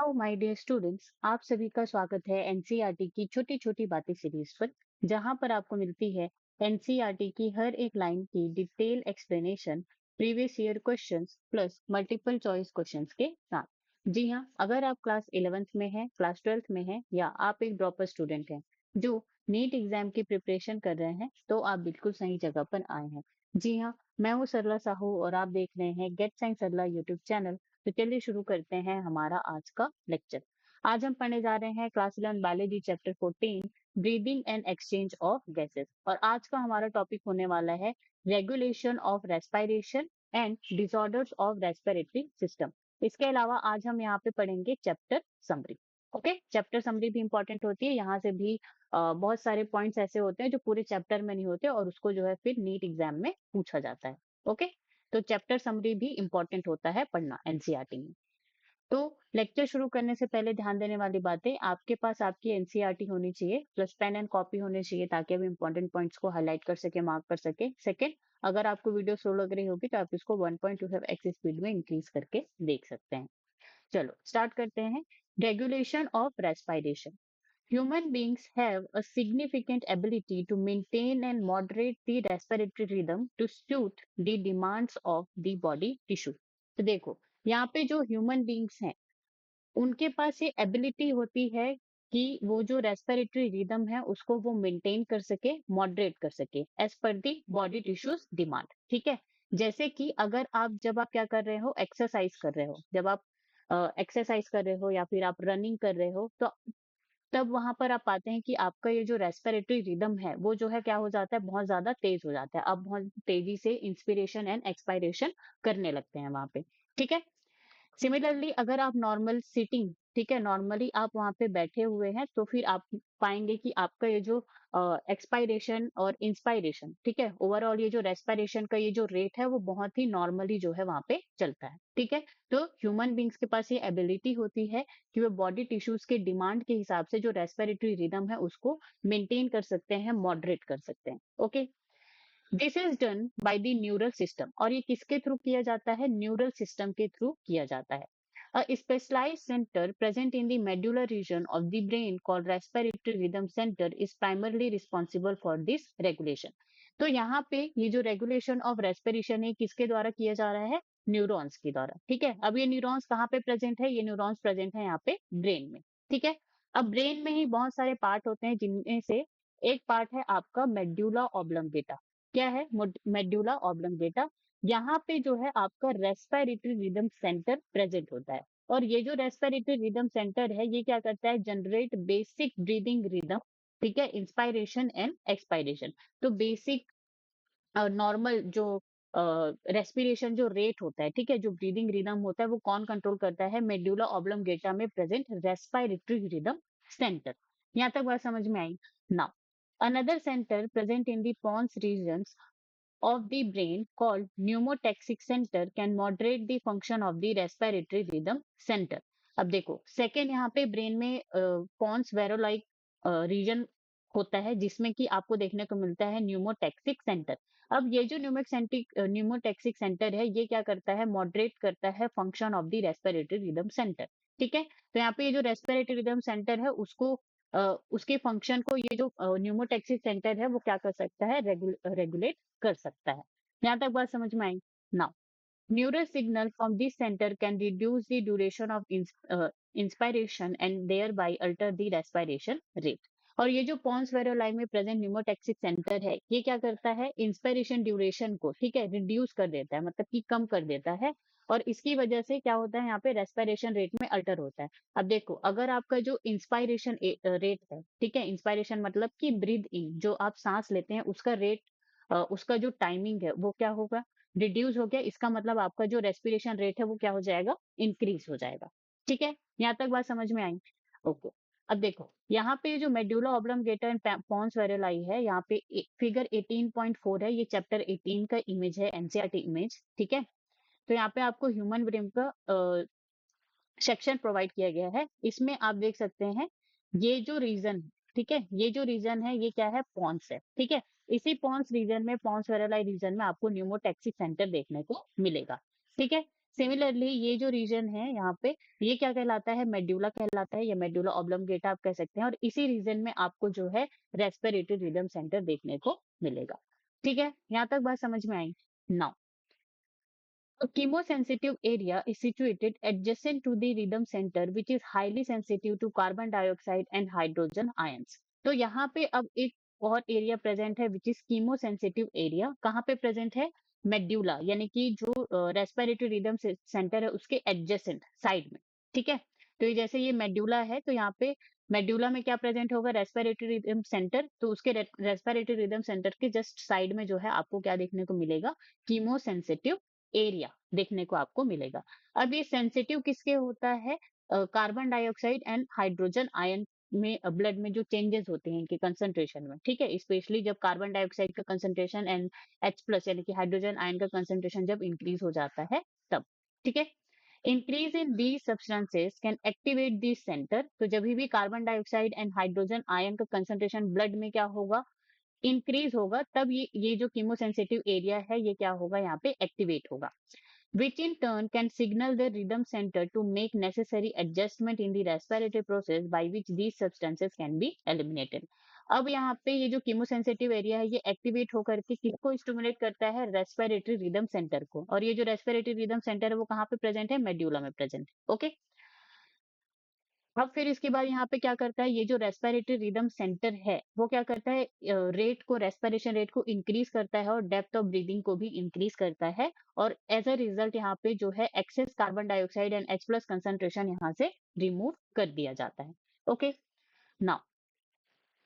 Hello my dear students, आप सभी का स्वागत है एनसीईआरटी की छोटी छोटी बातें सीरीज पर, जहां पर आपको मिलती है एनसीईआरटी की हर एक लाइन की detail explanation, previous year questions plus multiple choice questions के साथ। जी हाँ, अगर आप क्लास 11th में हैं, क्लास 12th में हैं या आप एक ड्रॉपर स्टूडेंट हैं जो नीट एग्जाम की प्रिपरेशन कर रहे हैं, तो आप बिल्कुल सही जगह पर आए हैं। जी हाँ, मैं हूँ सरला साहू और आप देख रहे हैं gate science Sarla YouTube channel. तो चलिए शुरू करते हैं हमारा आज का लेक्चर। आज हम पढ़ने जा रहे हैं class 11 biology chapter 14, breathing and exchange of gases. और आज का हमारा टॉपिक होने वाला है regulation of respiration and disorders of respiratory system. इसके अलावा आज हम यहाँ पे पढ़ेंगे chapter summary. Okay, chapter summary भी इंपॉर्टेंट होती है। यहाँ से भी बहुत सारे पॉइंट्स ऐसे होते हैं जो पूरे चैप्टर में नहीं होते और उसको जो है फिर नीट एग्जाम में पूछा जाता है। ओके, तो चैप्टर समरी भी इंपॉर्टेंट होता है पढ़ना एनसीईआरटी में। तो लेक्चर शुरू करने से पहले ध्यान देने वाली बातें, आपके पास आपकी एनसीईआरटी होनी चाहिए प्लस पेन एंड कॉपी होनी चाहिए ताकि हम इंपॉर्टेंट पॉइंट्स को हाईलाइट कर सके, मार्क कर सके। सेकंड, अगर आपको वीडियो स्लो लग रही होगी तो आप इसको 1.25 एक्स स्पीड में इंक्रीज करके देख सकते हैं। चलो स्टार्ट करते हैं। Regulation of respiration. Human beings have a significant ability to maintain and moderate the respiratory rhythm to suit the demands of the body tissue. तो देखो, यहाँ पे जो ह्यूमन बींग्स हैं उनके पास ये एबिलिटी होती है कि वो जो रेस्पिरेटरी रिदम है उसको वो मेंटेन कर सके, मॉडरेट कर सके as per the body tissues demand. ठीक है, जैसे कि अगर आप जब आप क्या कर रहे हो, एक्सरसाइज कर रहे हो, जब आप एक्सरसाइज कर रहे हो या फिर आप रनिंग कर रहे हो, तो तब वहां पर आप पाते हैं कि आपका ये जो रेस्पिरेटरी रिदम है वो जो है क्या हो जाता है, बहुत ज्यादा तेज हो जाता है। आप बहुत तेजी से इंस्पिरेशन एंड एक्सपायरेशन करने लगते हैं वहां पे। ठीक है, सिमिलरली अगर आप नॉर्मल सिटिंग, ठीक है, नॉर्मली आप वहां पे बैठे हुए हैं तो फिर आप पाएंगे कि आपका ये जो एक्सपायरेशन और इंस्पायरेशन, ठीक है, ओवरऑल ये जो रेस्पिरेशन का ये जो रेट है वो बहुत ही नॉर्मली जो है वहां पे चलता है। ठीक है, तो ह्यूमन बींग्स के पास ये एबिलिटी होती है कि वो बॉडी टिश्यूज के डिमांड के हिसाब से जो रेस्पिरेटरी रिदम है उसको मेंटेन कर सकते हैं, मॉडरेट कर सकते हैं। Okay, this is done by the neural system. और ये किसके थ्रू किया जाता है? न्यूरल सिस्टम के थ्रू किया जाता है। A specialized center present in the medullary region of the brain called respiratory rhythm center is primarily responsible for this regulation. तो यहाँ पे ये जो रेगुलेशन ऑफ रेस्पिरेशन है किसके द्वारा किया जा रहा है? न्यूरॉन्स के द्वारा। ठीक है, अब ये न्यूरॉन्स कहाँ पे प्रेजेंट है? ये न्यूरॉन्स प्रेजेंट है यहाँ पे ब्रेन में। ठीक है, अब ब्रेन में ही बहुत सारे पार्ट होते हैं जिनमें से एक पार्ट है आपका मेड्यूला ऑब्लंगेटा। क्या है? Medulla oblongata. यहाँ पे जो है आपका रेस्पिरेटरी रिदम सेंटर प्रेजेंट होता है। और ये जो रेस्पिरेटरी रिदम सेंटर है ये क्या करता है? Generate basic breathing rhythm. ठीक है, इंस्पायरेशन एंड एक्सपायरेशन। तो बेसिक नॉर्मल जो रेस्पिरेशन जो रेट होता है, ठीक है, जो ब्रीदिंग रिदम होता है वो कौन कंट्रोल करता है? मेड्यूला ऑब्लंगेटा में प्रेजेंट रेस्पिरेटरी रिदम सेंटर। यहाँ तक बात समझ में आई? Now another center present in the pons region of the brain called pneumotaxic center can moderate the function of the respiratory rhythm center. अब देखो, सेकेंड यहाँ पे ब्रेन में पॉन्स वेरोलाइक रीजन होता है जिसमें कि आपको देखने को मिलता है न्यूमोटैक्सिक सेंटर। अब ये जो न्यूमोटैक्सिक सेंटर है ये क्या करता है? मॉडरेट करता है function of the respiratory rhythm centre. ठीक है, तो यहाँ पे ये जो रेस्पिरेटरी रिदम सेंटर है उसको उसके फंक्शन को ये जो न्यूमोटैक्सिक सेंटर है वो क्या कर सकता है? रेगुलेट कर सकता है। यहाँ तक बात समझ में आई? Now neural signal from this center can reduce the duration of inspiration and thereby alter the respiration rate. और ये जो पॉन्स वेरोलाई में प्रेजेंट न्यूमोटैक्सिक सेंटर है ये क्या करता है? इंस्पायरेशन ड्यूरेशन को, ठीक है, रिड्यूस कर देता है, मतलब कि कम कर देता है। और इसकी वजह से क्या होता है? यहाँ पे रेस्पिरेशन रेट में अल्टर होता है। अब देखो, अगर आपका जो इंस्पायरेशन रेट है, ठीक है, इंस्पायरेशन मतलब कि ब्रीद इन, जो आप सांस लेते हैं उसका रेट, उसका जो टाइमिंग है वो क्या होगा? रिड्यूस हो गया। इसका मतलब आपका जो रेस्पिरेशन रेट है वो क्या हो जाएगा? इंक्रीज हो जाएगा। ठीक है, यहाँ तक बात समझ में आई? ओके, अब देखो यहाँ पे जो मेड्यूला ऑब्लंगेटा एंड पॉन्स वेरेलाई है, यहाँ पे फिगर 18.4 है, ये चैप्टर 18 का इमेज है, एनसीईआरटी इमेज। ठीक है, तो यहाँ पे आपको ह्यूमन ब्रेन का सेक्शन प्रोवाइड किया गया है। इसमें आप देख सकते हैं ये जो रीजन, ठीक है, ये जो रीजन है ये क्या है? पॉन्स है। ठीक है, इसी पॉन्स रीजन में, पॉन्स वेरेलाई रीजन में आपको न्यूमोटैक्सिक सेंटर देखने को मिलेगा। ठीक है, सिमिलरली ये जो रीजन है यहाँ पे, ये क्या कहलाता है, मेड्यूला कहलाता है, या मेड्यूला ऑब्लोंगेटा आप कह सकते हैं, और इसी रीजन में आपको जो है रेस्पिरेटरी रिदम सेंटर देखने को मिलेगा। ठीक है, यहाँ तक बात समझ में आई। Now a chemosensitive area is situated adjacent to the rhythm center, which is highly sensitive to carbon dioxide and hydrogen ions. तो यहाँ पे अब एक और एरिया प्रेजेंट है विच इज कीमोसेंसिटिव एरिया। कहाँ पे प्रेजेंट है, मेड्यूला, यानी कि जो रेस्पिरेटरी रिदम सेंटर है उसके एडजेसेंट साइड में। ठीक है, तो ये जैसे ये मेड्यूला है तो यहाँ पे मेड्यूला में क्या प्रेजेंट होगा, रेस्पिरेटरी रिदम सेंटर, तो उसके रेस्पिरेटरी रिदम सेंटर के जस्ट साइड में जो है आपको क्या देखने को मिलेगा, कीमोसेंसिटिव एरिया देखने को आपको मिलेगा। अब ये सेंसिटिव किसके होता है, carbon dioxide and hydrogen ion में ब्लड में जो चेंजेस होते हैं इनके कंसंट्रेशन में। ठीक है, स्पेशली जब कार्बन डाइऑक्साइड का कंसंट्रेशन एंड H प्लस यानी कि हाइड्रोजन आयन का कंसंट्रेशन जब इंक्रीज हो जाता है तब। ठीक है, increase in the substances can activate the centre. तो जब भी carbon dioxide and hydrogen ion का कंसंट्रेशन ब्लड में क्या होगा, इंक्रीज होगा, तब ये जो कीमोसेंसिटिव एरिया है ये क्या होगा, यहाँ पे एक्टिवेट होगा, which in turn can signal the rhythm center to make necessary adjustment in the respiratory process by which these substances can be eliminated. अब यहाँ पे ये जो कीमोसेंसिटिव एरिया है ये एक्टिवेट होकर के किसको स्टिमुलेट करता है, रेस्पिरेटरी रिदम सेंटर को, और ये जो रेस्पिरेटरी रिदम सेंटर है वो कहाँ पे प्रेजेंट है, मेड्यूला में प्रेजेंट है। ओके, अब फिर इसके बाद यहाँ पे क्या करता है, ये जो रेस्पिरेटरी रिदम सेंटर है वो क्या करता है, रेट को, रेस्पिरेशन रेट को इंक्रीज करता है और डेप्थ ऑफ ब्रीदिंग को भी इंक्रीज करता है, और एज अ रिजल्ट यहाँ पे जो है excess carbon dioxide and H plus concentration यहाँ से रिमूव कर दिया जाता है। Okay, now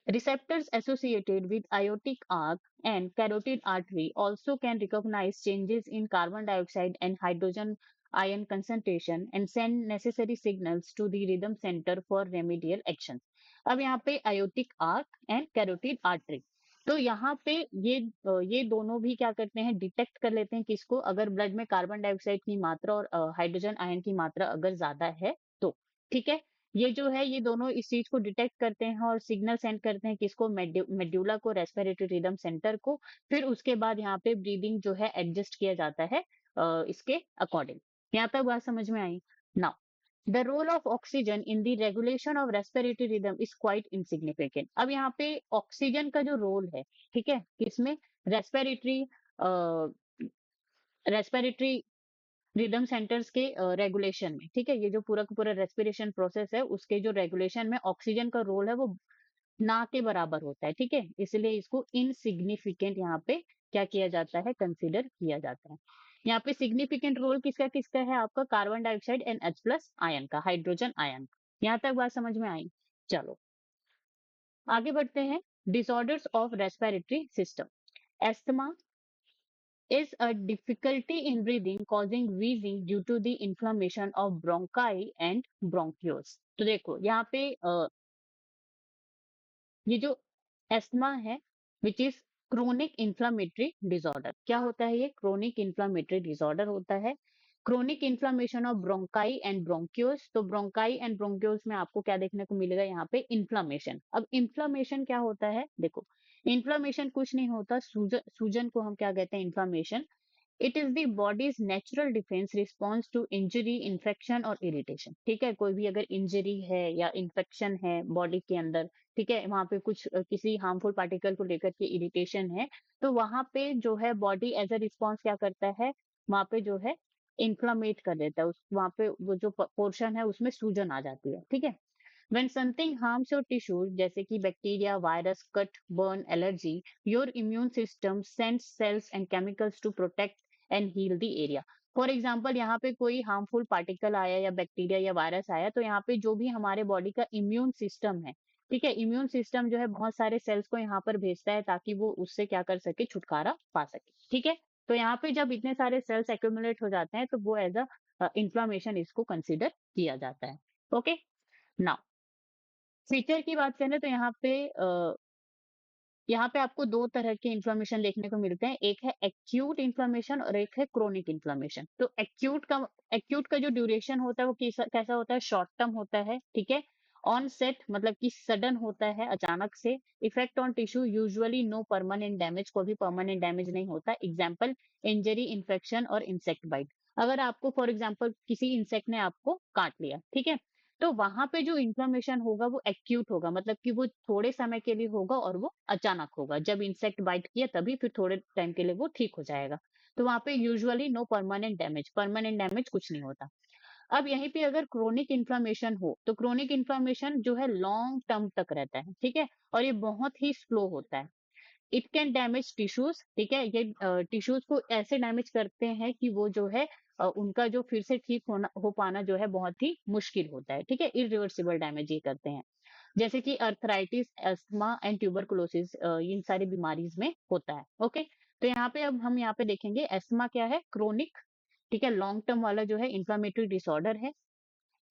receptors associated with aortic arc and carotid artery also can recognize changes in carbon dioxide and hydrogen ion concentration and send necessary signals to the rhythm center for remedial action. अब यहाँ पे aortic arc and carotid artery, तो यहाँ पे ये दोनों भी क्या करते हैं, डिटेक्ट कर लेते हैं किसको, अगर ब्लड में कार्बन डाइऑक्साइड की मात्रा और हाइड्रोजन आयन की मात्रा अगर ज्यादा है तो। ठीक है, ये जो है ये दोनों इस चीज को डिटेक्ट करते हैं और सिग्नल सेंड करते हैं किसको, मेड्यूला को, रेस्पिरेटरी रिदम सेंटर को। फिर उसके बाद यहाँ पे ब्रीदिंग जो है एडजस्ट किया जाता है इसके अकॉर्डिंग। यहाँ तक बात समझ में आई। Now the role of oxygen in the regulation of respiratory rhythm is quite insignificant. अब यहाँ पे ऑक्सीजन का जो रोल है, ठीक है, किसमें, रेस्पिरेटरी रेस्पिरेटरी रिदम सेंटर्स के रेगुलेशन में। ठीक है, ये जो पूरा का पूरा रेस्पिरेशन प्रोसेस है उसके जो रेगुलेशन में ऑक्सीजन का रोल है वो ना के बराबर होता है। ठीक है, इसलिए इसको इनसिग्निफिकेंट यहाँ पे क्या किया जाता है, कंसीडर किया जाता है। यहाँ पे सिग्निफिकेंट रोल किसका किसका है, आपका carbon dioxide and H plus ion का, हाइड्रोजन आयन का। यहाँ तक बात समझ में आई। चलो आगे बढ़ते हैं। Disorders of respiratory system. Asthma is a difficulty in breathing causing wheezing due to the inflammation of bronchi and bronchioles। तो देखो यहाँ पे ये जो एस्थमा है which is chronic inflammatory disorder, क्या होता है ये, क्रोनिक इन्फ्लामेटरी डिसऑर्डर होता है। Chronic inflammation of bronchi and bronchioles, तो ब्रोंकाई एंड ब्रोंक्यूल्स में आपको क्या देखने को मिलेगा, यहाँ पे इन्फ्लामेशन। अब इन्फ्लामेशन क्या होता है, देखो इन्फ्लामेशन कुछ नहीं होता, सूजन, सूजन को हम क्या कहते हैं, inflammation. It is the body's natural defence response to injury, infection और इरिटेशन। ठीक है, कोई भी अगर इंजरी है या इन्फेक्शन है बॉडी के अंदर, ठीक है, वहां पे कुछ किसी हार्मफुल पार्टिकल को लेकर के इरिटेशन है, तो वहां पे जो है बॉडी एज अ रिस्पॉन्स क्या करता है, वहां पे जो है इन्फ्लामेट कर देता है, उस वहां पे वो जो पोर्शन है उसमें सूजन आ जाती है। ठीक है, when something harms your tissue जैसे कि bacteria, virus, cut, burn, allergy, your immune system sends cells and chemicals to protect and heal the area। For example यहाँ पे कोई हार्मफुल पार्टिकल आया या बैक्टीरिया या वायरस आया, तो यहाँ पे जो भी हमारे बॉडी का इम्यून सिस्टम है, ठीक है, इम्यून सिस्टम जो है बहुत सारे सेल्स को यहाँ पर भेजता है ताकि वो उससे क्या कर सके, छुटकारा पा सके। ठीक है, तो यहाँ पे जब इतने सारे सेल्स एक्यूमुलेट हो जाते हैं तो वो एज अ इंफ्लामेशन इसको कंसिडर किया जाता है। ओके, नाउ फीचर की बात करें तो यहाँ पे आपको दो तरह के इन्फ्लेमेशन देखने को मिलते हैं, एक है एक्यूट इन्फ्लेमेशन और एक है क्रोनिक इन्फ्लेमेशन। तो एक्यूट का जो ड्यूरेशन होता है वो कैसा होता है, शॉर्ट टर्म होता है। ठीक है, ऑन सेट मतलब कि सडन होता है, अचानक से। Effect on tissue usually no permanent damage, कोई भी परमानेंट डैमेज नहीं होता। एग्जाम्पल इंजरी, इन्फेक्शन और इंसेक्ट बाइट। अगर आपको फॉर एग्जांपल किसी इंसेक्ट ने आपको काट लिया, ठीक है? तो वहां पे जो इन्फ्लेमेशन होगा वो एक्यूट होगा, मतलब कि वो थोड़े समय के लिए होगा और वो अचानक होगा। जब इंसेक्ट बाइट किया तभी फिर थोड़े टाइम के लिए वो ठीक हो जाएगा। तो वहां पे यूजुअली नो परमानेंट डैमेज कुछ नहीं होता। अब यहीं पे अगर क्रोनिक इन्फ्लेमेशन हो, तो क्रोनिक इन्फ्लेमेशन जो है लॉन्ग टर्म तक रहता है, ठीक है? और ये बहुत ही स्लो होता है। इट कैन डैमेज टिश्यूज, ठीक है? ये टिश्यूज को ऐसे डैमेज करते हैं कि वो जो है उनका जो फिर से ठीक होना हो पाना जो है बहुत ही मुश्किल होता है, ठीक है? इरिवर्सिबल डैमेज ये करते हैं, जैसे कि अर्थराइटिस, अस्थमा एंड ट्यूबरकुलोसिस, इन सारी बीमारीज में होता है। ओके, तो यहाँ पे अब हम यहाँ पे देखेंगे अस्थमा क्या है, क्रोनिक, ठीक है, लॉन्ग टर्म वाला जो है इन्फ्लामेटरी डिसऑर्डर है।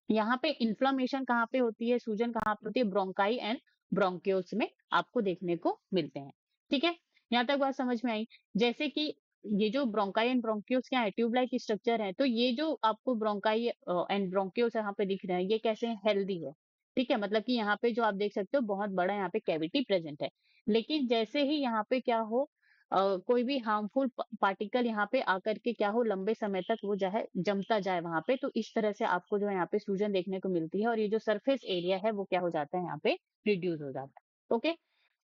यहाँ पे इन्फ्लामेशन कहाँ पे होती है, सूजन कहाँ पे होती है, ब्रोंकाई एंड ब्रोंक्यूल्स में आपको देखने को मिलते हैं, ठीक है? यहाँ तक बात समझ में आई? जैसे कि ये जो ब्रोंकाई एंड ब्रोंक्यूल्स क्या है, ट्यूब लाइक स्ट्रक्चर है, तो ये जो आपको ब्रोंकाई एंड ब्रोंक्यूल्स यहाँ पे दिख रहे हैं, ये कैसे हैं, हेल्दी है, ठीक है? मतलब कि यहाँ पे जो आप देख सकते हो बहुत बड़ा यहाँ पे कैविटी प्रेजेंट है। लेकिन जैसे ही यहाँ पे क्या हो, कोई भी हार्मफुल पार्टिकल यहाँ पे आकर के क्या हो, लंबे समय तक वो जो है जमता जाए वहां पे, तो इस तरह से आपको जो है यहाँ पे सूजन देखने को मिलती है, और ये जो सरफेस एरिया है वो क्या हो जाता है, यहाँ पे रिड्यूस हो जाता है। Okay,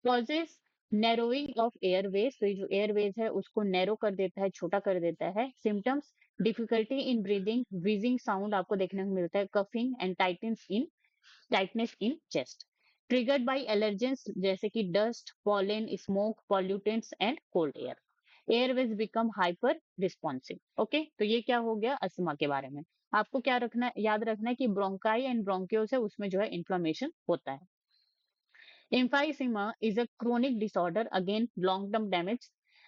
causes narrowing of Airways, तो ये जो एयरवेज है उसको नैरो कर देता है, छोटा कर देता है। Symptoms, difficulty in breathing, wheezing sound आपको देखने को मिलता है, coughing and tightness in chest, triggered by allergens जैसे कि dust, pollen, smoke, pollutants and cold air, airways become hyper responsive. Okay, तो ये क्या हो गया अस्थमा के बारे में। आपको क्या रखना, याद रखना है कि ब्रोंकाई एंड ब्रोंक्यूल्स है उसमें जो है इन्फ्लेमेशन होता है। Emphysema is a chronic disorder, again long-term damage,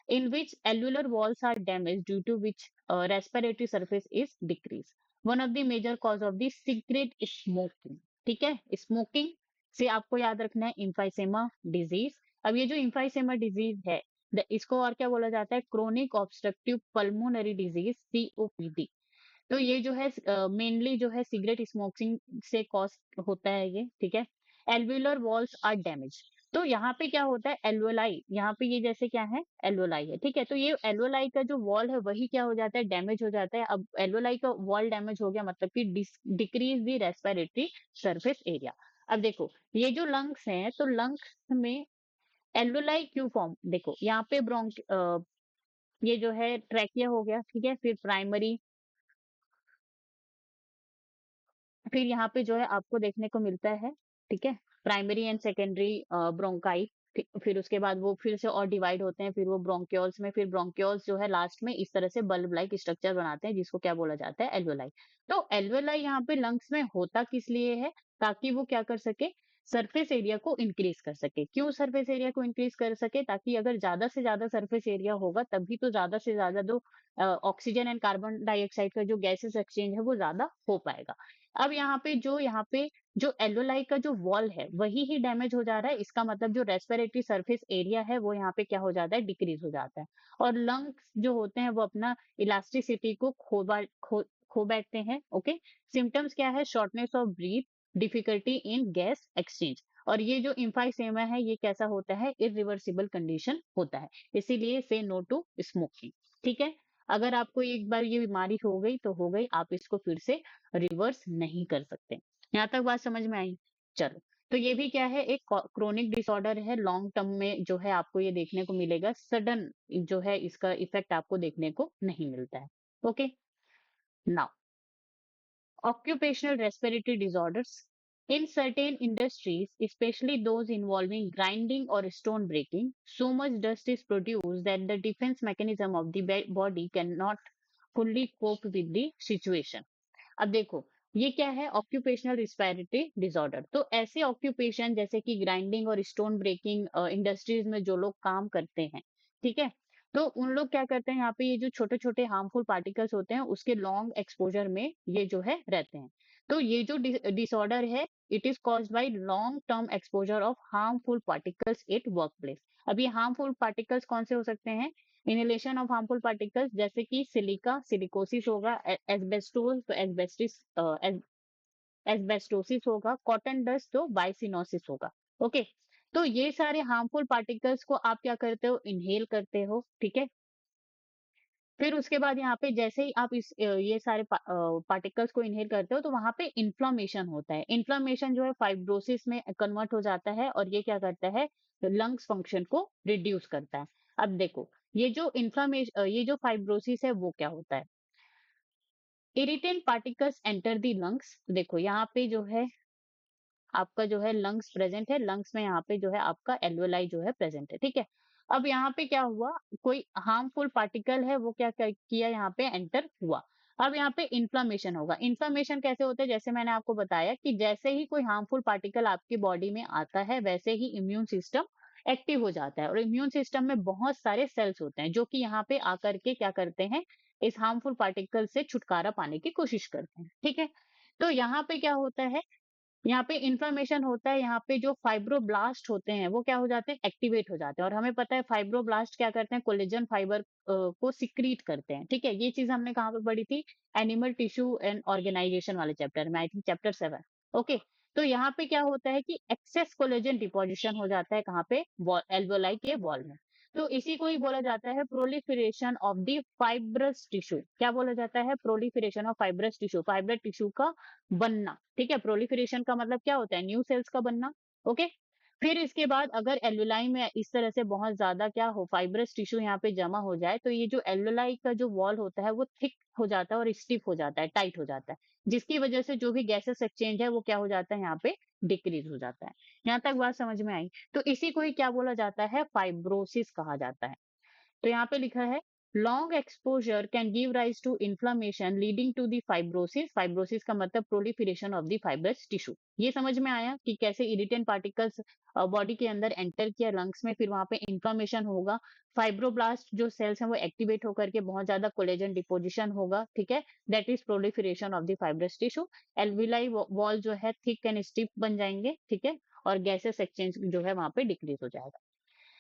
in which alveolar walls are damaged, due to which respiratory surface is decreased. One of the major cause of the cigarette smoking, ठीक है? Smoking से आपको याद रखना है emphysema disease. अब ये जो इम्फाइसेमा डिजीज है, इसको और क्या बोला जाता है, chronic obstructive pulmonary disease, COPD. तो ये जो है मेनली जो है सिगरेट स्मोकिंग से कॉज होता है ये, ठीक है? एल्वुलर वॉल्स आर डैमेज, तो यहाँ पे क्या होता है, एल्वोलाई, यहाँ पे ये जैसे क्या है, एल्वोलाई है, ठीक है? तो ये एल्वोलाई का जो वॉल है वही क्या हो जाता है, डैमेज हो जाता है। अब एल्वोलाई का वॉल डैमेज हो गया मतलब कि decrease the respiratory surface area. अब देखो, ये जो लंग्स हैं, तो लंग्स में एल्वोलाई क्यों फॉर्म, देखो यहाँ पे ये जो है ट्रैकिया हो गया, ठीक है? फिर प्राइमरी, फिर यहाँ पे जो है आपको देखने को मिलता है, ठीक है, प्राइमरी एंड सेकेंडरी ब्रोंकाई। फिर उसके बाद वो फिर से और डिवाइड होते हैं, फिर वो ब्रोंक्योल्स में, फिर ब्रोंक्योल्स जो है लास्ट में इस तरह से बल्ब लाइक स्ट्रक्चर बनाते हैं, जिसको क्या बोला जाता है, एल्वेलाई। तो एल्वेलाई यहाँ पे लंग्स में होता किस लिए है, ताकि वो क्या कर सके, सरफेस एरिया को इंक्रीज कर सके। क्यों सरफेस एरिया को इंक्रीज कर सके, ताकि अगर ज्यादा से ज्यादा सरफेस एरिया होगा तभी तो ज्यादा से ज्यादा जो ऑक्सीजन एंड कार्बन डाइऑक्साइड का जो गैसेस एक्सचेंज है वो ज्यादा हो पाएगा। अब यहाँ पे जो एल्वेलाई का जो वॉल है वही ही डैमेज हो जा रहा है, इसका मतलब जो रेस्पिरेटरी सरफेस एरिया है वो यहाँ पे क्या हो जाता है, डिक्रीज हो जाता है। और लंग्स जो होते हैं वो अपना इलास्टिसिटी को खो बैठते हैं। ओके, सिम्टम्स क्या है, shortness of breath, difficulty in gas exchange. और ये जो इम्फाइसेमा है ये कैसा होता है, इरिवर्सिबल कंडीशन होता है, इसीलिए से नो टू स्मोकिंग, ठीक है? अगर आपको एक बार ये बीमारी हो गई तो हो गई, आप इसको फिर से रिवर्स नहीं कर सकते। यहाँ तक बात समझ में आई? चलो, तो ये भी क्या है, एक क्रोनिक डिसऑर्डर है, लॉन्ग टर्म में जो है आपको ये देखने को मिलेगा, सडन जो है इसका इफेक्ट आपको देखने को नहीं मिलता है। Okay, now occupational respiratory disorders. In certain industries, especially those involving grinding or stone breaking, so much dust is produced that the defense mechanism of the body cannot fully cope with the situation. अब देखो, ये क्या है, occupational respiratory disorder. तो ऐसे occupation जैसे कि grinding और स्टोन ब्रेकिंग इंडस्ट्रीज में जो लोग काम करते हैं, ठीक है, तो उन लोग क्या करते हैं, यहाँ पे ये जो छोटे छोटे हार्मफुल पार्टिकल्स होते हैं उसके लॉन्ग एक्सपोजर में ये जो है रहते हैं। तो ये जो डिसऑर्डर है, it is caused by long term exposure of harmful particles at work place. अब ये हार्मफुल पार्टिकल्स कौन से हो सकते हैं, इनहेलेशन ऑफ हार्मफुल पार्टिकल्स जैसे कि सिलिका, सिलिकोसिस होगा, एस्बेस्टोस तो एस्बेस्टोसिस होगा, कॉटन डस्ट तो बाइसिनोसिस होगा। ओके, तो ये सारे हार्मफुल पार्टिकल्स को आप क्या करते हो, इनहेल करते हो, ठीक है? फिर उसके बाद यहाँ पे जैसे ही आप ये सारे पार्टिकल्स को इनहेल करते हो तो वहां पे इन्फ्लामेशन होता है। इन्फ्लामेशन जो है फाइब्रोसिस में कन्वर्ट हो जाता है और ये क्या करता है, लंग्स फंक्शन को रिड्यूस करता है। अब देखो, ये जो फाइब्रोसिस है वो क्या होता है, irritant particles enter the lungs. देखो यहाँ पे जो है आपका जो है लंग्स प्रेजेंट है, लंग्स में यहाँ पे जो है आपका एल्वेलाई जो है प्रेजेंट है, ठीक है। अब यहाँ पे क्या हुआ, कोई हार्मफुल पार्टिकल है वो किया यहाँ पे एंटर हुआ। अब यहाँ पे इन्फ्लामेशन होगा। इन्फ्लामेशन कैसे होता है, जैसे मैंने आपको बताया कि जैसे ही कोई हार्मफुल पार्टिकल आपकी बॉडी में आता है वैसे ही इम्यून सिस्टम एक्टिव हो जाता है, और इम्यून सिस्टम में बहुत सारे सेल्स होते हैं जो कि यहाँ पे आकर के क्या करते हैं, इस हार्मफुल पार्टिकल से छुटकारा पाने की कोशिश करते हैं, ठीक है। तो यहाँ पे क्या होता है, यहाँ पे इन्फ्लेमेशन होता है, यहाँ पे जो फाइब्रोब्लास्ट होते हैं वो क्या हो जाते हैं, एक्टिवेट हो जाते हैं। और हमें पता है फाइब्रोब्लास्ट क्या करते हैं, कोलेजन फाइबर को सिक्रीट करते हैं, ठीक है। ये चीज हमने कहाँ पे पढ़ी थी, एनिमल टिश्यू एंड ऑर्गेनाइजेशन वाले चैप्टर में, आई थिंक चैप्टर 7। ओके, तो यहाँ पे क्या होता है कि एक्सेस कोलेजन डिपोजिशन हो जाता है कहाँ पे, एल्वोलाई के वॉल में। तो इसी को ही बोला जाता है proliferation of the fibrous tissue. क्या बोला जाता है, proliferation of fibrous tissue, fibrous tissue का बनना, ठीक है। प्रोलिफरेशन का मतलब क्या होता है, न्यू सेल्स का बनना। ओके, फिर इसके बाद अगर एल्वेलाई में इस तरह से बहुत ज्यादा क्या हो, फाइब्रस टिश्यू यहाँ पे जमा हो जाए, तो ये जो एल्वेलाई का जो वॉल होता है वो थिक हो जाता है और स्टिफ हो जाता है, टाइट हो जाता है, जिसकी वजह से जो भी गैसेस एक्सचेंज है वो क्या हो जाता है, यहाँ पे डिक्रीज हो जाता है। यहाँ तक बात समझ में आई। तो इसी को ही क्या बोला जाता है, फाइब्रोसिस कहा जाता है। तो यहाँ पे लिखा है, long exposure can give rise to inflammation leading to the fibrosis. Fibrosis का मतलब proliferation of the fibrous tissue. ये समझ में आया कि कैसे इरिटेंट पार्टिकल्स बॉडी के अंदर एंटर किया लंग्स में, फिर वहां पे इन्फ्लामेशन होगा, फाइब्रोब्लास्ट जो सेल्स हैं वो एक्टिवेट होकर के बहुत ज्यादा कोलेजन डिपोजिशन होगा, ठीक है। That is proliferation of the fibrous tissue. Alveoli wall जो है थिक एंड स्टिफ बन जाएंगे, ठीक है, और गैसेस एक्सचेंज जो है वहां पे डिक्रीज हो जाएगा,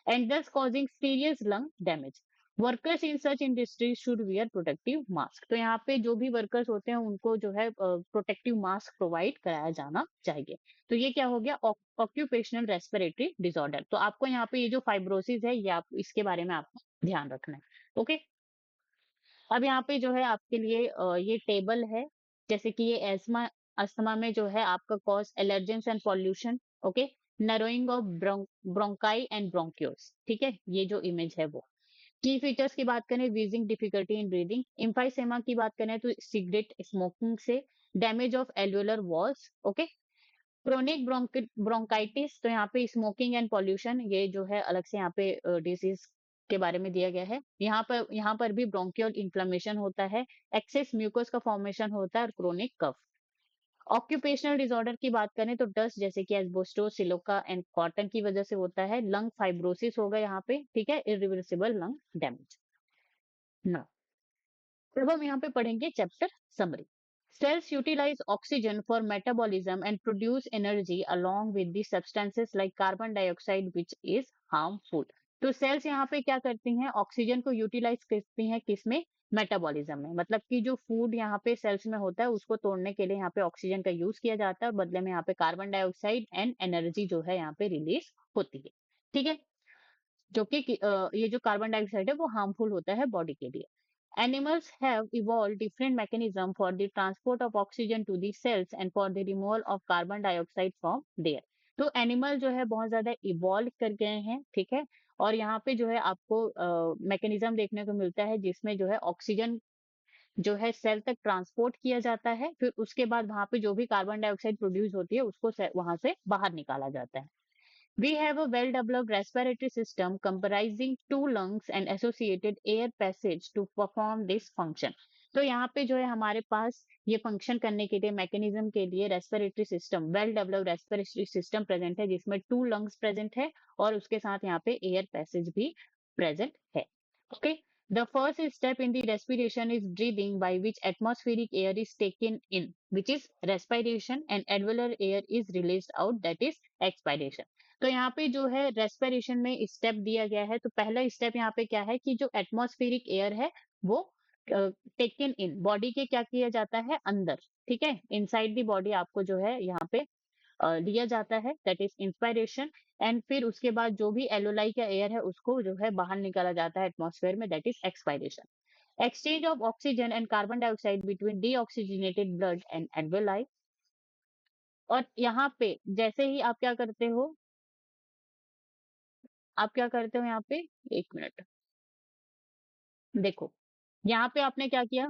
and thus causing serious lung damage. Workers in such industries should wear protective mask. तो यहाँ पे जो भी वर्कर्स होते हैं उनको जो है प्रोटेक्टिव मास्क प्रोवाइड कराया जाना चाहिए। तो ये क्या हो गया, ऑक्यूपेशनल रेस्पिरेटरी डिसऑर्डर। तो आपको यहाँ पे ये जो फाइब्रोसिस है ये आप इसके बारे में आपको ध्यान रखना है। ओके, अब यहाँ पे जो है आपके लिए ये टेबल है, जैसे कि ये एस्मा, अस्थमा में जो है आपका cause allergens and pollution. Okay, narrowing of bronchi and bronchioles, ठीक है, ये जो इमेज है वो। की फीचर्स की बात करें, wheezing, difficulty in breathing. Emphysema की बात करें तो सिगरेट स्मोकिंग से, damage of alveolar walls. Okay, chronic bronchitis, तो यहाँ पे स्मोकिंग एंड पॉल्यूशन ये जो है अलग से यहाँ पे डिजीज के बारे में दिया गया है। यहाँ पर भी ब्रोंकियल इन्फ्लेमेशन होता है, एक्सेस म्यूकस का फॉर्मेशन होता है, और क्रोनिक कफ। ऑक्यूपेशनल डिसऑर्डर की बात करें तो डस्ट जैसे कि एस्बेस्टोस, सिलिका एंड कॉटन की वजह से होता है। लंग फाइब्रोसिस होगा यहाँ पे, ठीक है, इरिवर्सिबल लंग डैमेज ना। अब हम यहाँ पे पढ़ेंगे chapter summary. Cells utilize oxygen for metabolism and produce energy along with the substances like carbon dioxide which is harmful. तो सेल्स यहाँ पे क्या करती हैं, ऑक्सीजन को यूटिलाइज करती हैं किसमें, मेटाबॉलिज्म में। मतलब कि जो फूड यहाँ पे सेल्स में होता है उसको तोड़ने के लिए यहाँ पे ऑक्सीजन का यूज किया जाता है, बदले में यहाँ पे कार्बन डाइऑक्साइड एंड एनर्जी जो है यहाँ पे रिलीज होती है, ठीक है। जो कि ये जो कार्बन डाइऑक्साइड है वो हार्मफुल होता है बॉडी के लिए। Animals have evolved different mechanism for the transport of oxygen to the cells and for the removal of carbon dioxide from there. तो एनिमल जो है बहुत ज्यादा इवॉल्व कर गए हैं, ठीक है। और यहाँ पे जो है आपको मैकेनिज्म देखने को मिलता है जिसमें जो है ऑक्सीजन जो है सेल तक ट्रांसपोर्ट किया जाता है, फिर उसके बाद वहां पे जो भी कार्बन डाइऑक्साइड प्रोड्यूस होती है उसको वहां से बाहर निकाला जाता है। We have a well-developed respiratory system comprising two lungs and associated air passage to perform this function. तो यहाँ पे जो है हमारे पास ये फंक्शन करने के लिए, मैकेनिज्म के लिए respiratory system, well developed respiratory system present है जिसमें टू लंग्स प्रेजेंट है और उसके साथ यहाँ पे एयर पैसेज भी प्रेजेंट है। Okay, the first step in the respiration is breathing, by which atmospheric air is taken in, which is respiration, and alveolar air is released out, that is expiration. तो यहाँ पे जो है respiration में step दिया गया है। तो पहला स्टेप यहाँ पे क्या है कि जो एटमॉस्फेरिक एयर है वो टेकन इन, बॉडी के क्या किया जाता है, अंदर, ठीक है, इनसाइड दी बॉडी आपको जो है यहाँ पे लिया जाता है, दैट इज इंस्पायरेशन। एंड फिर उसके बाद जो भी एलोलाई का एयर है उसको जो है बाहर निकाला जाता है एटमॉस्फेयर में, that is expiration. exchange of oxygen and carbon dioxide between deoxygenated blood and alveoli। और यहाँ पे जैसे ही आप क्या करते हो यहाँ पे, एक मिनट, देखो यहाँ पे आपने क्या किया,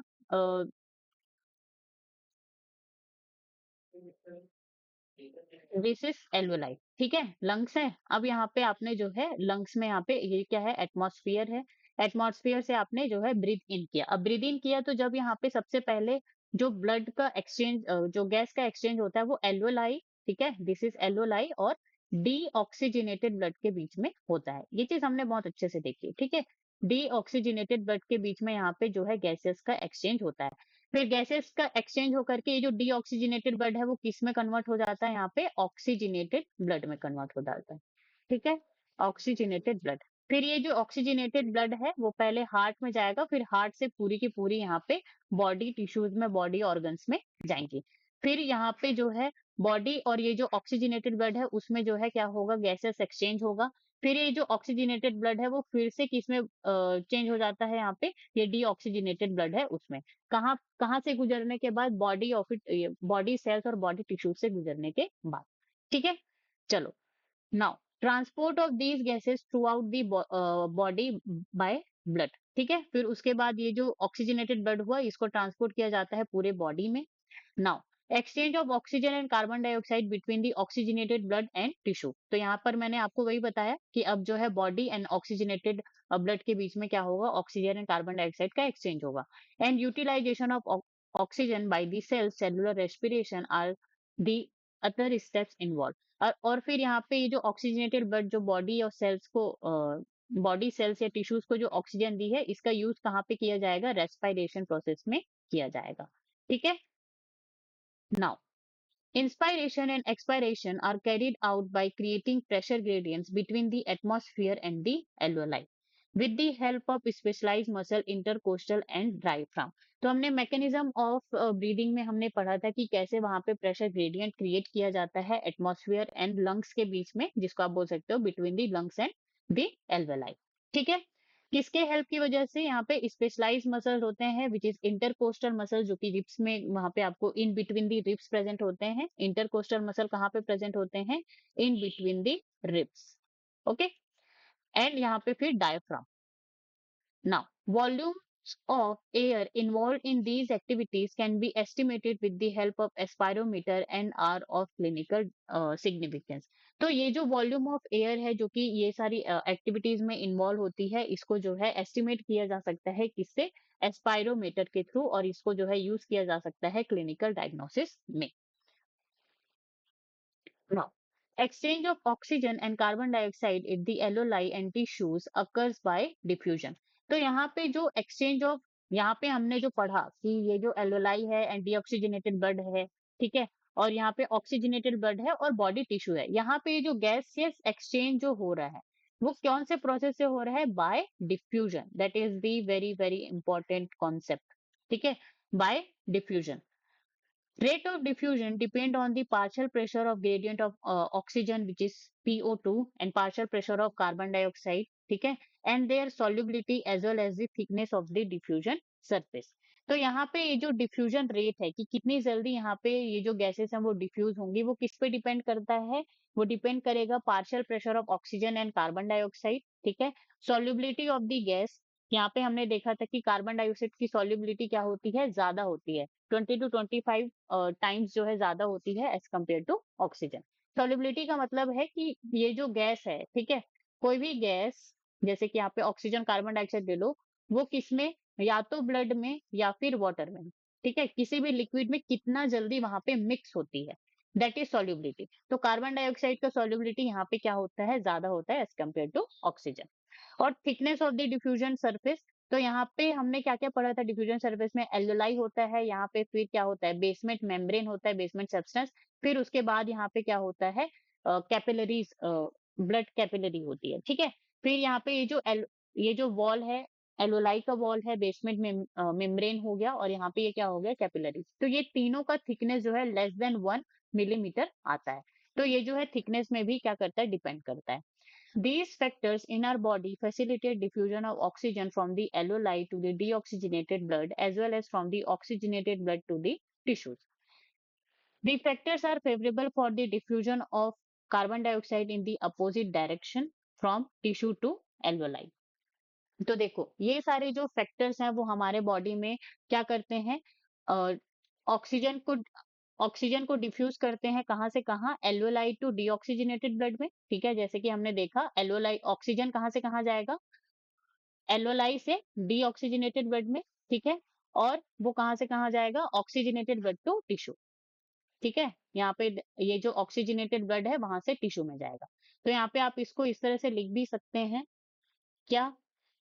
दिस इज एल्वेलाई, ठीक है, लंग्स है। अब यहाँ पे आपने जो है लंग्स में यहाँ पे ये क्या है, एटमॉस्फेयर है। एटमॉस्फेयर से आपने जो है ब्रीथ इन किया। अब ब्रीथ इन किया तो जब यहाँ पे सबसे पहले जो ब्लड का एक्सचेंज, जो गैस का एक्सचेंज होता है वो एल्वेलाई, ठीक है, दिस इज एल्वेलाई और डीऑक्सीजनेटेड ब्लड के बीच में होता है। ये चीज हमने बहुत अच्छे से देखी, ठीक है। डीऑक्सीजनेटेड ब्लड के बीच में यहाँ पे जो है गैसेस का एक्सचेंज होता है। फिर गैसेस का एक्सचेंज होकर के ये जो डीऑक्सीजनेटेड ब्लड है वो किस में कन्वर्ट हो जाता है, यहाँ पे ऑक्सीजनेटेड ब्लड में कन्वर्ट हो जाता है, ठीक है, ऑक्सीजनेटेड ब्लड। फिर ये जो ऑक्सीजनेटेड ब्लड है वो पहले हार्ट में जाएगा, फिर हार्ट से पूरी की पूरी यहाँ पे बॉडी टिश्यूज में, बॉडी ऑर्गन्स में जाएंगी। फिर यहाँ पे जो है बॉडी और ये जो ऑक्सीजनेटेड ब्लड है उसमें जो है क्या होगा, गैसेस एक्सचेंज होगा। फिर ये जो ऑक्सीजनेटेड ब्लड है वो फिर से किस में चेंज हो जाता है, यहाँ पे ये डीऑक्सीजनेटेड ब्लड है उसमें। कहाँ कहाँ से गुजरने के बाद, body of it, body cells और बॉडी टिश्यू से गुजरने के बाद, ठीक है। चलो, now transport of these gases through out the body by blood, ठीक है। फिर उसके बाद ये जो ऑक्सीजनेटेड ब्लड हुआ इसको ट्रांसपोर्ट किया जाता है पूरे बॉडी में। Now exchange of oxygen and carbon dioxide between the oxygenated blood and tissue. तो यहाँ पर मैंने आपको वही बताया कि अब जो है बॉडी एंड ऑक्सीजनेटेड ब्लड के बीच में क्या होगा, ऑक्सीजन एंड कार्बन डाइऑक्साइड का एक्सचेंज होगा। And utilisation of oxygen by the cell, cellular respiration are the other steps involve. और फिर यहाँ पे ये जो ऑक्सीजनेटेड ब्लड जो बॉडी और सेल्स को, बॉडी सेल्स या टिश्यूज को जो ऑक्सीजन दी है इसका यूज कहाँ पे किया जाएगा, रेस्पिरेशन प्रोसेस में किया जाएगा, ठीक है। Now inspiration and expiration are carried out by creating pressure gradients between the atmosphere and the alveoli with the help of specialized muscle intercostal and diaphragm। तो हमने मैकेनिज्म ऑफ ब्रीदिंग में हमने पढ़ा था कि कैसे वहां पे प्रेशर ग्रेडियंट क्रिएट किया जाता है एटमॉस्फेयर एंड लंग्स के बीच में, जिसको आप बोल सकते हो between the lungs and the alveoli, ठीक है। किसके हेल्प की वजह से, यहाँ पे स्पेशलाइज मसल होते हैं विच इज इंटरकोस्टल मसल, जो कि रिप्स में वहां पे आपको in between the ribs present होते हैं। इंटरकोस्टल मसल कहाँ पे प्रेजेंट होते हैं, in between the ribs, okay. And यहाँ पे फिर diaphragm. Now, volumes of air involved in these activities can be estimated with the help of spirometer and are of clinical significance। तो ये जो वॉल्यूम ऑफ एयर है जो कि ये सारी एक्टिविटीज में इन्वॉल्व होती है, इसको जो है एस्टिमेट किया जा सकता है किससे, एस्पायरोमीटर के थ्रू, और इसको जो है यूज किया जा सकता है क्लिनिकल डायग्नोसिस में। Now, exchange of oxygen and carbon dioxide in the alveoli and tissues occurs by diffusion। तो यहाँ पे जो exchange of, यहाँ पे हमने जो पढ़ा कि ये जो alveoli है एंड deoxygenated blood है, ठीक है, और यहाँ पे ऑक्सीजनेटेड ब्लड है और बॉडी टिश्यू है। यहाँ पे ये जो गैसियस एक्सचेंज जो हो रहा है वो कौन से प्रोसेस से हो रहा है, bye diffusion. That is the very very important concept, ठीक है, bye diffusion. Rate of diffusion depend on the partial pressure of gradient of oxygen which is PO2 and partial pressure of carbon dioxide, ठीक है, and their solubility as well as the thickness of the diffusion surface। तो यहाँ पे ये जो diffusion rate है कि कितनी जल्दी यहाँ पे ये जो गैसेस हैं वो डिफ्यूज होंगी, वो किस पे डिपेंड करता है, वो डिपेंड करेगा partial pressure of oxygen and carbon dioxide, ठीक है। सॉल्युबिलिटी ऑफ द गैस, यहाँ पे हमने देखा था कि कार्बन डाइऑक्साइड की सॉल्युबिलिटी क्या होती है, ज्यादा होती है, 20 to 25 टाइम्स जो है ज्यादा होती है as compared to oxygen. Solubility का मतलब है कि ये जो गैस है, ठीक है, कोई भी गैस, जैसे कि यहाँ पे ऑक्सीजन कार्बन डाइऑक्साइड ले लो, वो किसमें, या तो ब्लड में या फिर वाटर में, ठीक है, किसी भी लिक्विड में कितना जल्दी वहां पे मिक्स होती है, दैट इज सॉल्युबिलिटी। तो कार्बन डाइऑक्साइड का सॉल्युबिलिटी यहाँ पे क्या होता है, ज्यादा होता है एज कम्पेयर टू ऑक्सीजन। और thickness of the diffusion surface, तो यहाँ पे हमने क्या क्या पढ़ा था, डिफ्यूजन सरफेस में एल्वेलाई होता है, यहाँ पे फिर क्या होता है, बेसमेंट मेम्ब्रेन होता है, बेसमेंट सब्सटेंस। फिर उसके बाद यहाँ पे क्या होता है, कैपिलरीज, ब्लड कैपिलरी होती है, ठीक है। फिर यहाँ पे ये जो वॉल है, एल्वेलाई का वॉल है, बेसमेंट मेम्ब्रेन हो गया, और यहाँ पे ये क्या हो गया, कैपिलरी। तो ये तीनों का थिकनेस जो है लेस देन 1 मिलीमीटर आता है। तो ये जो है थिकनेस में भी क्या करता है, डिपेंड करता है। These factors in our body facilitate diffusion of oxygen from the alveoli to the deoxygenated blood as well as from the oxygenated blood to the tissues. The factors are favorable for the diffusion of carbon dioxide in the opposite direction from tissue to alveoli. तो देखो ये सारे जो factors हैं वो हमारे body में क्या करते हैं, ऑक्सीजन को डिफ्यूज करते हैं कहाँ से कहाँ, एल्वेलाई टू डीऑक्सीजनेटेड ब्लड में। ठीक है, जैसे कि हमने देखा एल्वेलाई ऑक्सीजन कहाँ से कहाँ जाएगा, एल्वेलाई से डीऑक्सीजनेटेड ब्लड में। ठीक है, और वो कहाँ से कहाँ जाएगा, ऑक्सीजनेटेड ब्लड टू टिश्यू। ठीक है, यहाँ पे ये जो ऑक्सीजनेटेड ब्लड है वहां से टिश्यू में जाएगा। तो यहाँ पे आप इसको इस तरह से लिख भी सकते हैं क्या,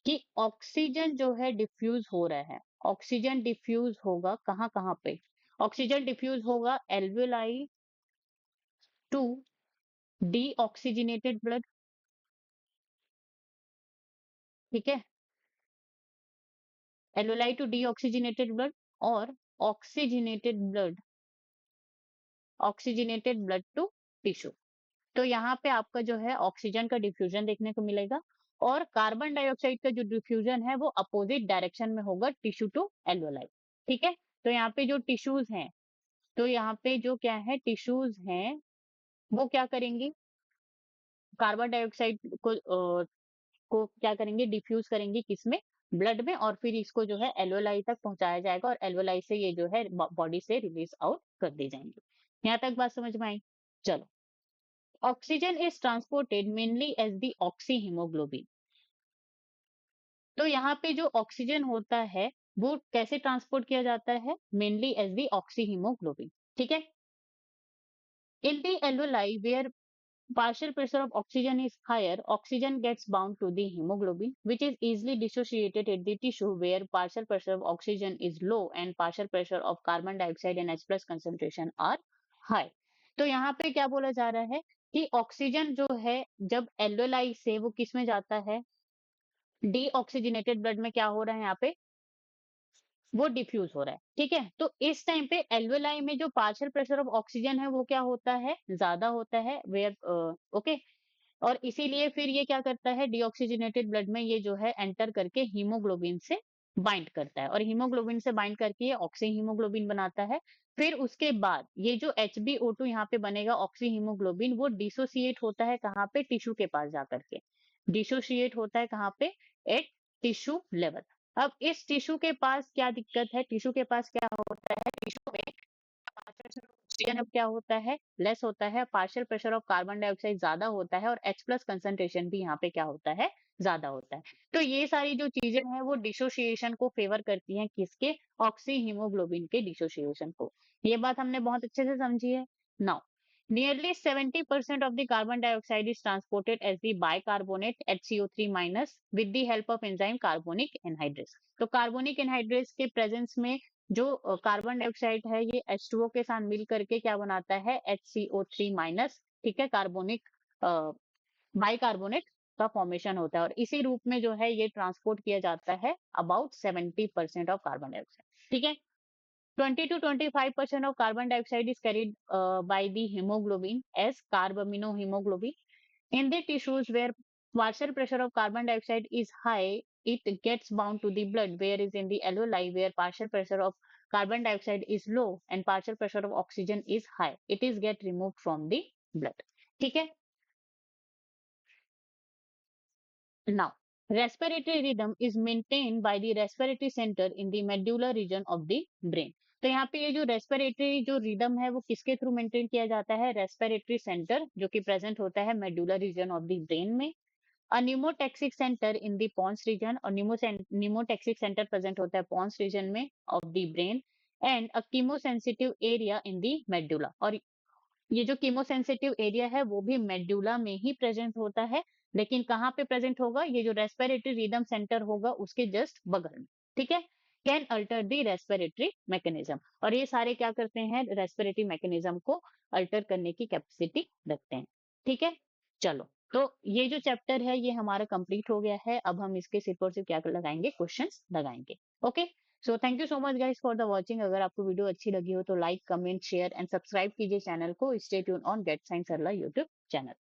कि ऑक्सीजन जो है डिफ्यूज हो रहा है, ऑक्सीजन डिफ्यूज होगा कहाँ कहाँ पे, ऑक्सीजन डिफ्यूज होगा एल्वेलाई टू डीऑक्सीजनेटेड ब्लड। ठीक है, एल्वेलाई टू डीऑक्सीजनेटेड ब्लड और oxygenated blood, oxygenated blood to tissue. तो यहाँ पे आपका जो है ऑक्सीजन का डिफ्यूजन देखने को मिलेगा और कार्बन डाइऑक्साइड का जो डिफ्यूजन है वो अपोजिट डायरेक्शन में होगा टिश्यू टू एल्वेलाई। ठीक है, तो यहाँ पे जो टिश्यूज हैं, तो यहाँ पे जो क्या है टिश्यूज हैं वो क्या करेंगी, कार्बन डाइऑक्साइड को क्या करेंगे, डिफ्यूज करेंगे किसमें, ब्लड में, और फिर इसको जो है एल्वेलाई तक पहुंचाया जाएगा और एल्वेलाई से ये जो है बॉडी से रिलीज आउट कर दी जाएंगे। यहाँ तक बात समझ में आई। चलो, oxygen is transported mainly as the oxy haemoglobin. तो यहाँ पे जो ऑक्सीजन होता है वो कैसे ट्रांसपोर्ट किया जाता है, mainly as the oxy haemoglobin. ठीक है, in the alveoli where partial pressure of oxygen is higher, oxygen gets bound to the hemoglobin, which is easily dissociated at the tissue where partial pressure of oxygen is low and partial pressure of carbon dioxide and H plus concentration are high. तो यहाँ पे क्या बोला जा रहा है कि oxygen जो है जब एल्वेलाई से वो किस में जाता है, डीऑक्सीजनेटेड ब्लड में क्या हो रहा है यहाँ पे, वो डिफ्यूज हो रहा है। ठीक है, तो इस टाइम पे एल्वेलाई में जो पार्शियल प्रेशर ऑफ ऑक्सीजन है वो क्या होता है, ज्यादा होता है, वेयर ओके, और इसीलिए फिर ये क्या करता है, डीऑक्सीजनेटेड ब्लड में ये जो है एंटर करके हीमोग्लोबिन से बाइंड करता है और हीमोग्लोबिन से बाइंड करके ये ऑक्सी हीमोग्लोबिन बनाता है। फिर उसके बाद ये जो HbO2 यहाँ पे बनेगा ऑक्सी हीमोग्लोबिन, वो डिसोसिएट होता है कहाँ पे, टिश्यू के पास जाकर के डिसोसिएट होता है कहाँ पे, एट टिश्यू लेवल। अब इस टिश्यू के पास क्या दिक्कत है, टिश्यू के पास क्या होता है, टिश्यू में ऑक्सीजन अब क्या होता है, लेस होता है, partial pressure of carbon dioxide ज्यादा होता है और H प्लस कंसंट्रेशन भी यहाँ पे क्या होता है, ज्यादा होता है। तो ये सारी जो चीजें हैं वो डिसोसिएशन को फेवर करती हैं, किसके, ऑक्सी हीमोग्लोबिन के डिसोसिएशन को। ये बात हमने बहुत अच्छे से समझी है। Now nearly 70% of the carbon dioxide is transported as the bicarbonate HCO3 minus with the help of enzyme carbonic anhydrase। तो कार्बोनिक एनहाइड्रेस के प्रेजेंस में जो कार्बन डाइऑक्साइड है ये H2O के साथ मिल करके क्या बनाता है, HCO3 माइनस। ठीक है, कार्बोनिक बाइकार्बोनेट का फॉर्मेशन होता है और इसी रूप में जो है ये ट्रांसपोर्ट किया जाता है अबाउट 70% ऑफ कार्बन डाइऑक्साइड। ठीक है, 20 to 25% of carbon dioxide is carried by the hemoglobin as carbaminohemoglobin. In the tissues where partial pressure of carbon dioxide is high, it gets bound to the blood, whereas in the alveoli where partial pressure of carbon dioxide is low and partial pressure of oxygen is high, it is get removed from the blood. ठीक है, now respiratory rhythm is maintained by the respiratory center in the medulla region of the brain। तो यहाँ पे ये जो respiratory जो rhythm है वो किसके थ्रू मेंटेन किया जाता है, रेस्पिरेटरी सेंटर जो कि प्रेजेंट होता है medullary region of the brain में। A pneumotaxic center in the pons region, और न्यूमोटैक्सिक सेंटर प्रेजेंट होता है पॉन्स रीजन में of the brain. And a chemosensitive area in the medulla, और ये जो कीमोसेंसिटिव एरिया है वो भी मेडुला में ही प्रेजेंट होता है, लेकिन कहाँ पे प्रेजेंट होगा, ये जो रेस्पिरेटरी रिदम सेंटर होगा उसके जस्ट बगल में। ठीक है, can alter the respiratory mechanism, और ये सारे क्या करते हैं, रेस्पिरेटरी मैकेनिज्म को अल्टर करने की कैपेसिटी रखते हैं। ठीक है, चलो, तो ये जो चैप्टर है ये हमारा कंप्लीट हो गया है। अब हम इसके सिर्फ और सिर्फ क्या लगाएंगे, क्वेश्चंस लगाएंगे। Okay, so thank you so much guys for the watching. अगर आपको वीडियो अच्छी लगी हो तो like, comment, share and subscribe कीजिए चैनल को। Stay tune on get science Sarla YouTube channel.